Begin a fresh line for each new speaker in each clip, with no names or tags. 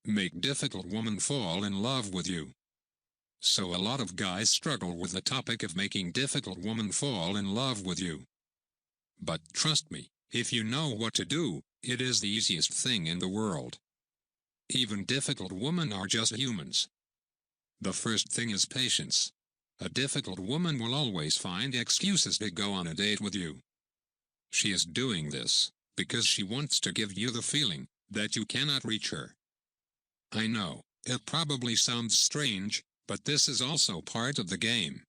Make difficult woman fall in love with you. So a lot of guys struggle with the topic of making difficult woman fall in love with you. But trust me, if you know what to do, it is the easiest thing in the world. Even difficult women are just humans. The first thing is patience. A difficult woman will always find excuses to go on a date with you. She is doing this because she wants to give you the feeling that you cannot reach her. I know, it probably sounds strange, but this is also part of the game.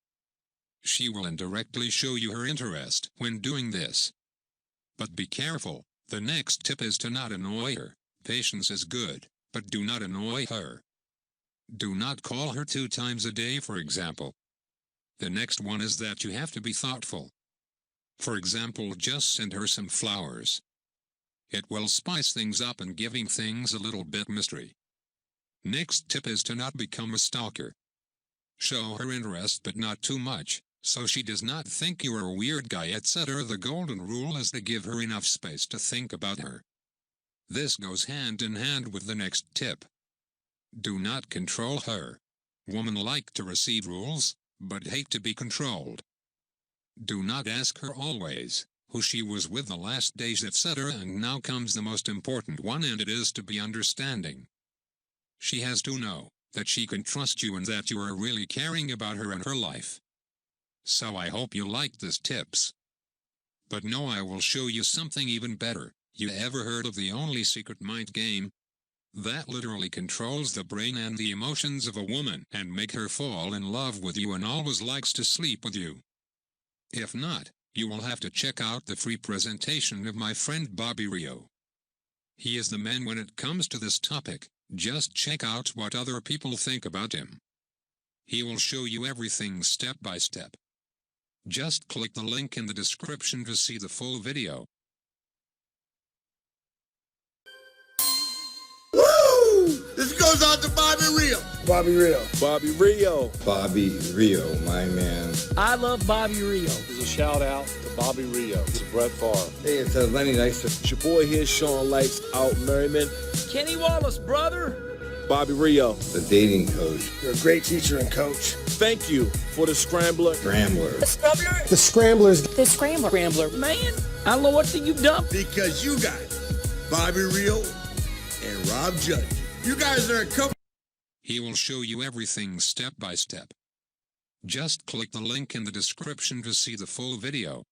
She will indirectly show you her interest when doing this. But be careful, the next tip is to not annoy her. Patience is good, but do not annoy her. Do not call her 2 times a day, for example. The next one is that you have to be thoughtful. For example, just send her some flowers. It will spice things up and giving things a little bit mystery. Next tip is to not become a stalker. Show her interest but not too much, so she does not think you are a weird guy, etc. The golden rule is to give her enough space to think about her. This goes hand in hand with the next tip. Do not control her. Women like to receive rules, but hate to be controlled. Do not ask her always who she was with the last days, etc. And now comes the most important one, and it is to be understanding. She has to know that she can trust you and that you are really caring about her and her life. So I hope you like these tips. But no, I will show you something even better. You ever heard of the only secret mind game? That literally controls the brain and the emotions of a woman and make her fall in love with you and always likes to sleep with you. If not, you will have to check out the free presentation of my friend Bobby Rio. He is the man when it comes to this topic. Just check out what other people think about him. He will show you everything step by step. Just click the link in the description to see the full video.
This goes out to Bobby Rio.
Bobby Rio.
Bobby Rio.
Bobby Rio, my man.
I love Bobby Rio.
This is a shout out to Bobby Rio. This is Brett Favre.
Hey, it's Lenny Nice.
It's your boy here, Sean Lights Out Merriman.
Kenny Wallace, brother.
Bobby Rio.
The dating coach.
You're a great teacher and coach.
Thank you for the Scrambler.
Scrambler.
The Scrambler.
The Scramblers.
The Scrambler. Scrambler. Man, I don't know what you've done.
Because you got Bobby Rio and Rob Judge. You guys are a couple.
He will show you everything step by step. Just click the link in the description to see the full video.